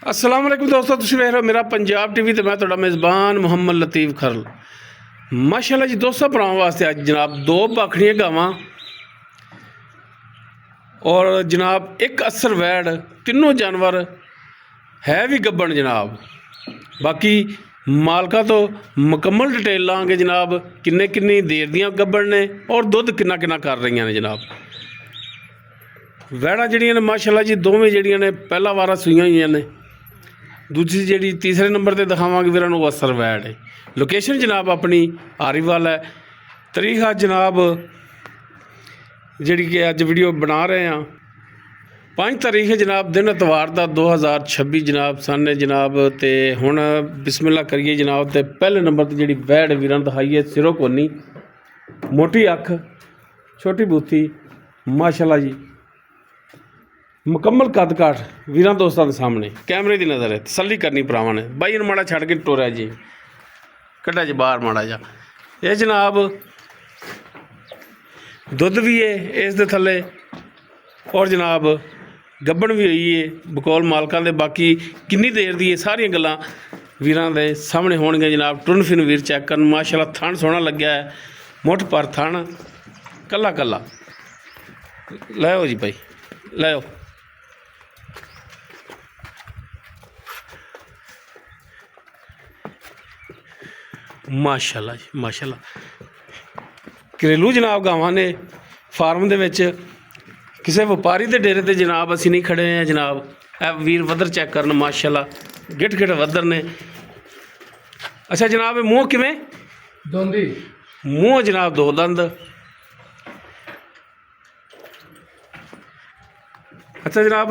अस्सलाम वालेकुम दोस्तों, तुसीं वेख रहे हो मेरा पंजाब टीवी तो मैं तुहाडा मेज़बान मुहम्मद लतीफ़ खरल। माशाअल्लाह जी दोस्तों, भरावां वास्ते अज जनाब दो भाखड़ियां गावां और जनाब एक असर वैड़, तीनों जानवर है भी गब्बन जनाब। बाकी मालका तो मुकम्मल डिटेल लांगे जनाब, किन्नी देर दियां गब्बन ने और दुध किन्ना कर रही ने जनाब। वैड़ा जड़ियां ने माशाअल्लाह जी दोवें जड़ियां ने पहला वारा सूईयां हुई ने। दूसरी जी तीसरे नंबर पर दिखावांगे वीरां नूं असर वैड़ है। लोकेशन जनाब अपनी आरीवाल है। तारीख अज जनाब जी कि अज वीडियो बना रहे हैं 5 तारीख जनाब, दिन एतवार का 2026 जनाब सन जनाब। तो हुण बिस्मिल्लाह करिए जनाब। तो पहले नंबर पर जी वैड़ वीरां दिखाई है, सिरों कोनी, मोटी अख, छोटी बूथी, माशाअल्लाह जी मुकम्मल कद काठ वीरां दोस्तों के सामने कैमरे की नज़र है। तसल्ली करनी भरावां ने। बाई इन माड़ा छड़ के टोरिया जी, कड्डा जी बाहर माड़ा जा। ये जनाब दुध भी है इस दे थले और जनाब गब्बन भी हुई है बकौल मालकां दे। बाकी किन्नी देर दी है सारियां गल्लां वीरां दे सामने होणगियां जनाब। टुन फिन वीर चैक करन। माशाअल्लाह थण सोहना लग्या है, मुठ पर थण कल्ला कल्ला। लाओ जी भाई लाओ। माशाअल्लाह जी माशाअल्लाह। घरेलू जनाब गावां ने फार्म दे विच, किसी व्यापारी के डेरे ते जनाब असीं नहीं खड़े हैं जनाब। ए वीर वधर चैक करन, माशाअल्लाह गिट गिट वधर ने। अच्छा जनाब मूँह किवें दोंदी मूँह जनाब दो दंद। अच्छा जनाब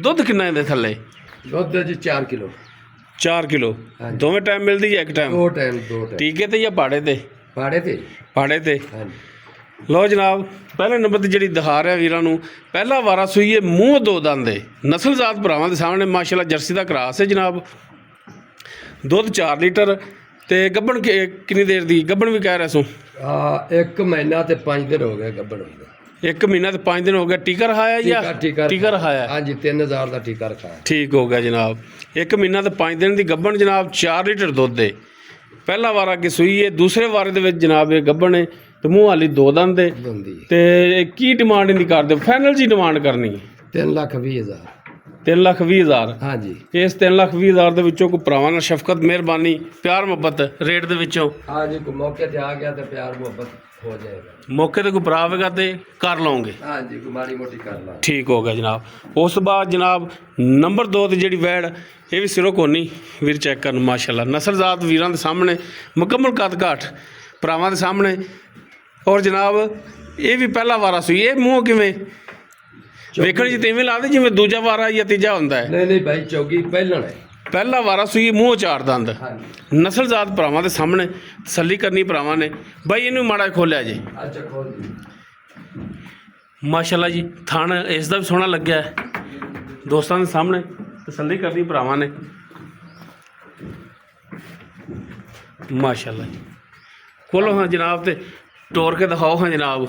दुध किन्ना इहदे थल्ले? दुध जी 4 किलो। 4 किलो हाँ जी। दोवें टाइम मिलती है? एक टाइम दो टाइम टीके ते या पाड़े ते? पाड़े थे। पाड़े ते। हाँ जी। लो जनाब पहले नंबर ते जी दिखा रहा वीरां नूं पहला वारा सूई है, मूँह दो दंद है, नस्ल जात भरावां दे सामने माशाअल्लाह जर्सी का क्रॉस है जनाब। दुध 4 लीटर ते गब्बन कितनी देर दी गब्बन भी कह रहा सू? 1 महीना ते 5 दिन हो गए गब्बड़ होंदे। 1 महीना ते 5 दिन हो गया। टीका रखाया या टीका रखाया? हाँ जी 3000 का टीका रखाया। ठीक हो गया जनाब। 1 महीना ते 5 दिन की गब्बन जनाब, 4 लीटर दुध है। पहला वारा की सूई है, दूसरे वारे दे विच जनाब ये गब्बन है तो मूँह वाली 2 दंद है। दोंदी ते की डिमांड इनकी कर दो? फाइनल जी डिमांड करनी 3,20,000। 3,20,000। हाँ जी। इस 3,20,000 ਦੇ ਵਿੱਚੋਂ ਕੋਈ ਭਰਾਵਾਂ ਨਾਲ ਸ਼ਫਕਤ ਮਿਹਰਬਾਨੀ प्यार ਮੁਹੱਬਤ ਰੇਟ ਦੇ ਵਿੱਚੋਂ हाँ जी कोई मौके ते आ गया तो प्यार मोहब्बत हो जाएगा। ਮੌਕੇ ਤੇ ਕੋਈ ਭਰਾ ਆਵੇਗਾ ਤੇ ਕਰ ਲਓਗੇ। हाँ जी कोई माड़ी मोटी कर ला। ठीक हो गया जनाब। उस तो बाद जनाब नंबर 2 ते जी वैड़ ये भी सिरों कोनी वीर चैक करन, माशाअल्लाह नस्लजात वीरां दे सामने मुकम्मल कद काठ भरावां दे सामने। और जनाब ये भी पहला वारा सूई। ये मूँह किवें वेखण जी तिवें लगदा जिवें दूजा वारा या तीजा हुंदा है? नहीं नहीं भाई चौकी पहलन है। पहला वारा सूई मूँह 4 दंद, हाँ जी। नस्लजात भरावां दे सामने तसल्ली करनी भरावां ने। भाई इनू माड़ा खोलिया जी। अच्छा खोल दी। माशाअल्लाह जी थान इसका भी सोहना लग्या है दोस्तों के सामने तसल्ली करनी भरावां ने। माशाअल्लाह जी खोलो हाँ जनाब ते टोर के दिखाओ हाँ जनाब।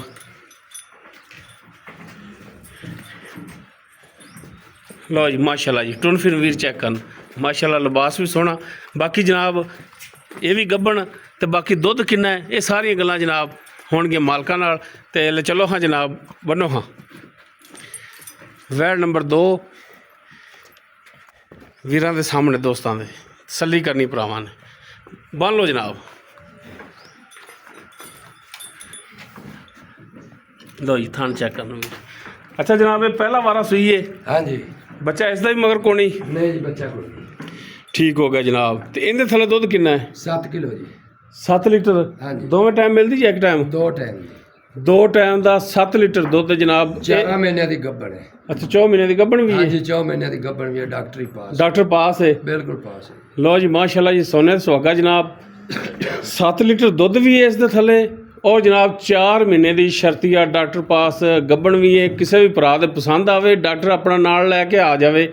लो जी माशाअल्लाह जी टुन फिर वीर चेक करन, माशाअल्लाह लिबास भी सोहना। बाकी जनाब ये भी गब्बन ते बाकी दुध किन्ना है ये सारियां गल्लां जनाब होणगियां मालकां नाल। ते चलो हाँ जनाब बनो हाँ। वैड़ नंबर 2 वीरां दे सामने दोस्तों दे तसल्ली करनी भरावां ने। बन लो जनाब। लो जी थान चेक करना। अच्छा जनाब ये पहला वारा सूई है, हाँ जी। बच्चा इसका भी मगर कोनी? नहीं जी बच्चा को ठीक हो गया जनाब। तो इनके थले दुध किन्ना है? 7 किलो जी। 7 लीटर। हाँ जी। दोवें टाइम मिलती जी? एक टाइम 2 टाइम जी। 2 टाइम का 7 लीटर दुध जनाब। 4 महीने की गब्बड़ है। अच्छा 4 महीने की गब्बन भी हाँ है? जी 4 महीने की गब्बड़ भी है। डॉक्टरी पास। डॉक्टर पास है? बिल्कुल पास है। लो जी माशाअल्लाह जी सोने का सुहागा जनाब। 7 लीटर दुध भी है इस दे थले और जनाब 4 महीने की शर्तिया डॉक्टर पास गब्बन भी है। किसी भी भरा दे पसंद आवे डॉक्टर अपना नाल लैके आ जाए,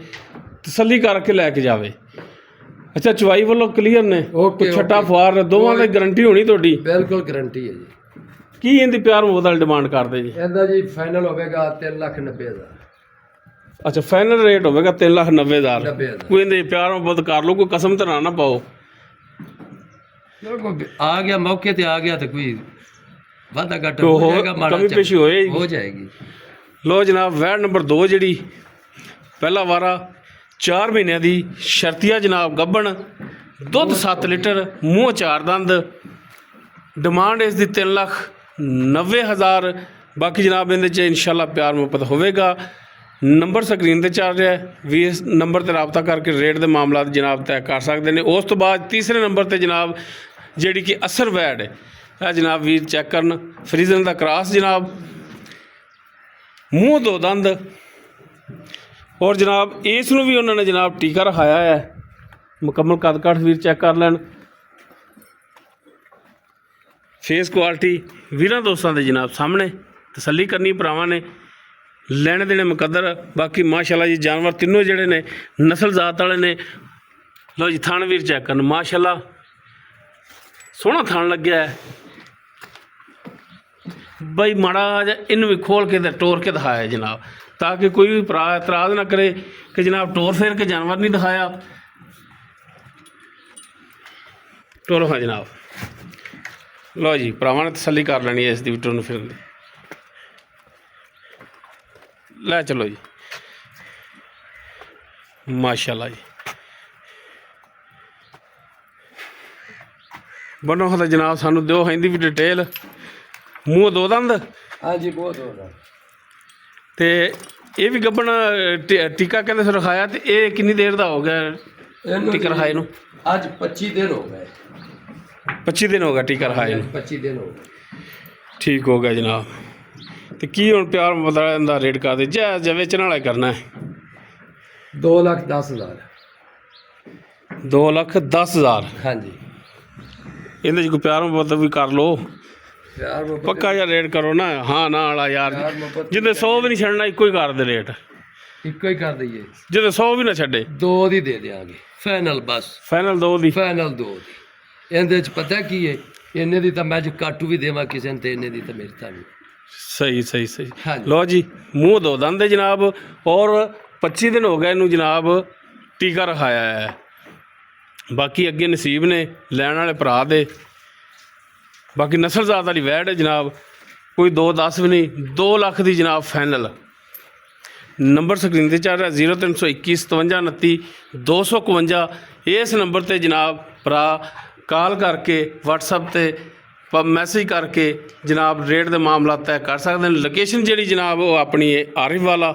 तसल्ली करके लैके जाए। अच्छा चवाई वालों क्लीयर ने? ओके, छट्टा ओके। फुआर दोवां दी गारंटी होनी तुहाडी? बिल्कुल गारंटी है जी। की इनकी प्यार मुहब्बत डिमांड करते जी? ਇਹਦਾ ਜੀ ਫਾਈਨਲ ਹੋਵੇਗਾ 3,90,000। ਅੱਛਾ ਫਾਈਨਲ ਰੇਟ ਹੋਵੇਗਾ 3,90,000। 90,000। ਕੋਈ ਇਹਦੇ ਪਿਆਰ ਮੁਹੱਬਤ ਕਰ ਲਓ, ਕੋਈ ਕਸਮ ਤੇ ਨਾ ਪਾਓ। ਆ ਗਿਆ ਮੌਕੇ ਤੇ ਆ ਗਿਆ ਤੇ ਕੋਈ ਵਾਧਾ ਘਾਟਾ ਉਹ ਹੋ ਜਾਏਗਾ, ਮਾੜਾ ਕਮੀ ਪੇਸ਼ੀ ਹੋਏਗੀ। ਹੋ ਜਾਏਗੀ। ਲੋ ਜਨਾਬ ਵੈੜ ਨੰਬਰ 2 ਜਿਹੜੀ ਪਹਿਲਾ ਵਾਰਾ 4 ਮਹੀਨਿਆਂ ਦੀ ਸ਼ਰਤੀਆ ਜਨਾਬ ਗੱਭਣ, ਦੁੱਧ 7 ਲੀਟਰ, ਮੂੰਹ 4 ਦੰਦ, ਡਿਮਾਂਡ ਇਸ ਦੀ 3,90,000। ਬਾਕੀ ਜਨਾਬ ਇਹਦੇ 'ਚ ਇਨਸ਼ਾਅੱਲਾ ਪਿਆਰ ਮੁਹੱਬਤ ਹੋਵੇਗਾ। ਨੰਬਰ ਸਕਰੀਨ ਤੇ ਚੱਲ ਰਿਹਾ ਵੀ ਇਸ ਨੰਬਰ ਤੇ ਰਾਬਤਾ ਕਰਕੇ ਰੇਟ ਦੇ ਮਾਮਲਾਤ ਜਨਾਬ ਤੈਅ ਕਰ ਸਕਦੇ ਨੇ। ਉਸ ਤੋਂ ਬਾਅਦ ਤੀਸਰੇ ਨੰਬਰ ਤੇ ਜਨਾਬ ਜਿਹੜੀ ਕਿ ਅਸਰ ਵੈੜ ਹੈ, ਇਹ ਜਨਾਬ ਵੀਰ ਚੈੱਕ ਕਰਨ, ਫਰੀਜ਼ਨ ਦਾ ਕ੍ਰਾਸ ਜਨਾਬ, ਮੂੰਹ 2 ਦੰਦ, ਔਰ ਜਨਾਬ ਇਸ ਨੂੰ ਵੀ ਉਹਨਾਂ ਨੇ ਜਨਾਬ ਟੀਕਾ ਰਖਾਇਆ ਹੈ। ਮੁਕੰਮਲ ਕੱਦ ਕਾਠ ਵੀਰ ਚੈੱਕ ਕਰ ਲੈਣ। ਫੇਸ ਕੁਆਲਿਟੀ ਵੀਰਾਂ ਦੋਸਤਾਂ ਦੇ ਜਨਾਬ ਸਾਹਮਣੇ, ਤਸੱਲੀ ਕਰਨੀ ਭਰਾਵਾਂ ਨੇ, ਲੈਣੇ ਦੇਣੇ ਮੁਕੱਦਰ। ਬਾਕੀ ਮਾਸ਼ਾਅੱਲਾ ਜੀ ਜਾਨਵਰ ਤਿੰਨੋਂ ਜਿਹੜੇ ਨੇ ਨਸਲ ਜ਼ਾਤ ਵਾਲੇ ਨੇ। ਲਓ ਜੀ ਥਣ ਵੀਰ ਚੈੱਕ ਕਰਨ, ਮਾਸ਼ਾਅੱਲਾ ਸੋਹਣਾ ਥਣ ਲੱਗਿਆ ਹੈ ਬਈ। ਮਾੜਾ ਜਿਹਾ ਇਹਨੂੰ ਵੀ ਖੋਲ ਕੇ ਤੇ ਟੋਰ ਕੇ ਦਿਖਾਇਆ ਜਨਾਬ, ਤਾਂ ਕਿ ਕੋਈ ਵੀ ਭਰਾ ਇਤਰਾਜ਼ ਨਾ ਕਰੇ ਕਿ ਜਨਾਬ ਟੋਰ ਫੇਰ ਕੇ ਜਾਨਵਰ ਨਹੀਂ ਦਿਖਾਇਆ। ਟੋਰੋ ਹਾਂ ਜਨਾਬ। ਲਓ ਜੀ ਭਰਾਵਾਂ ਨੇ ਤਸੱਲੀ ਕਰ ਲੈਣੀ ਹੈ ਇਸ ਦੀ ਵੀ ਟੁਰਨ ਫਿਰਨ ਦੀ। ਲੈ ਚਲੋ ਜੀ ਮਾਸ਼ਾਅੱਲਾ ਜੀ। ਬਣੋ ਤਾਂ ਜਨਾਬ ਸਾਨੂੰ ਦਿਓ ਇਹਦੀ ਵੀ ਡਿਟੇਲ। ਮੂੰਹ 2 ਦੰਦ हाँ जी बहुत हो रहा। ਤੇ ਇਹ ਵੀ ਗੱਭਣ ਟੀਕਾ ਕਹਿੰਦੇ ਸੀ ਰਖਾਇਆ, ਤੇ ਇਹ ਕਿੰਨੀ ਦੇਰ ਦਾ ਹੋ ਗਿਆ ਟੀਕਾ ਰਖਾਏ ਨੂੰ? आज 25 दिन हो गए। 25 ਦਿਨ ਹੋ ਗਿਆ ਟੀਕਾ ਰਖਾਏ ਨੂੰ। 25 दिन हो गए। ਠੀਕ ਹੋ ਗਿਆ ਜਨਾਬ। ਤੇ ਕੀ ਹੁਣ ਪਿਆਰ ਮੁਹੱਬਤ ਦਾ ਰੇਟ ਕਰਦੇ ਜਾਂ ਵੇਚਣ ਵਾਲਾ ਕਰਨਾ ਹੈ? 2,10,000। 2,10,000। हाँ जी ਇਹਦੇ 'ਚ ਕੋਈ ਪਿਆਰ ਮੁਹੱਬਤ ਵੀ ਕਰ ਲਓ, प्यार मोहब्बत ਪੱਕਾ ਜਿਹਾ ਰੇਟ ਕਰੋ ਨਾ। ਹਾਂ ਨਾ ਵਾਲਾ ਯਾਰ, प्यार मोहब्बत ਜਿਹਦੇ 100 ਵੀ ਨਹੀਂ ਛੱਡਣਾ, ਇੱਕੋ ਹੀ ਕਰ ਦੇ ਰੇਟ। इको ही कर दईए। ਜਿਹਦੇ 100 ਵੀ ਨਾ ਛੱਡੇ, 2 दी दे देंगे फाइनल, बस ਫਾਈਨਲ 2 ਦੀ। फाइनल 2 दी। ਇਹਦੇ ਚ ਪਤਾ ਕੀ ਹੈ, ਇੰਨੇ ਦੀ ਤਾਂ ਮੈਂ ਜੋ ਕਾਟੂ ਵੀ ਦੇਵਾਂ ਕਿਸੇ ਨੂੰ, ਤੇ ਇੰਨੇ ਦੀ ਤਾਂ ਮੇਰੇ ਤਾਂ ਵੀ। ਸਹੀ ਸਹੀ ਸਹੀ। ਹਾਂਜੀ। ਲਓ ਜੀ ਮੂੰਹ 2 ਦੰਦ ਦੇ ਜਨਾਬ, ਔਰ 25 ਦਿਨ ਹੋ ਗਏ ਇਹਨੂੰ ਜਨਾਬ ਟੀਕਾ ਰਖਾਇਆ ਹੈ। ਬਾਕੀ ਅੱਗੇ ਨਸੀਬ ਨੇ ਲੈਣ ਵਾਲੇ ਭਰਾ ਦੇ। ਬਾਕੀ ਨਸਲ ਜ਼ਾਤ ਵਾਲੀ ਵੈੜ ਹੈ ਜਨਾਬ, ਕੋਈ 2-10 ਵੀ ਨਹੀਂ, 2 ਲੱਖ ਦੀ ਜਨਾਬ ਫਾਈਨਲ। ਨੰਬਰ ਸਕਰੀਨ ਤੇ ਚੱਲ ਰਿਹਾ 0321 57 29 251। ਇਸ ਨੰਬਰ ਤੇ ਜਨਾਬ ਭਰਾ ਕਾਲ ਕਰਕੇ WhatsApp ਤੇ ਮੈਸੇਜ ਕਰਕੇ ਜਨਾਬ ਰੇਟ ਦੇ ਮਾਮਲਾ ਤੈਅ ਕਰ ਸਕਦੇ ਨੇ। ਲੋਕੇਸ਼ਨ ਜਿਹੜੀ ਜਨਾਬ ਉਹ ਆਪਣੀ ਹੈ ਆਰਿਫ ਵਾਲਾ।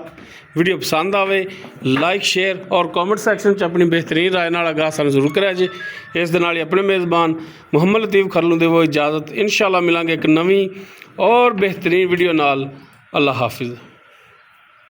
ਵੀਡੀਓ ਪਸੰਦ ਆਵੇ ਲਾਈਕ ਸ਼ੇਅਰ ਔਰ ਕਮੈਂਟ ਸੈਕਸ਼ਨ 'ਚ ਆਪਣੀ ਬਿਹਤਰੀਨ ਰਾਏ ਨਾਲ ਆਗਾਹ ਸਾਨੂੰ ਜ਼ਰੂਰ ਕਰਿਆ ਜੇ। ਇਸ ਦੇ ਨਾਲ ਹੀ ਆਪਣੇ ਮੇਜ਼ਬਾਨ ਮੁਹੰਮਦ ਲਤੀਫ ਖਰਲੂ ਨੂੰ ਦੇਵੋ ਇਜਾਜ਼ਤ। ਇਨਸ਼ਾਅੱਲਾ ਮਿਲਾਂਗੇ ਇੱਕ ਨਵੀਂ ਔਰ ਬਿਹਤਰੀਨ ਵੀਡੀਓ ਨਾਲ। ਅੱਲਾ ਹਾਫਿਜ਼।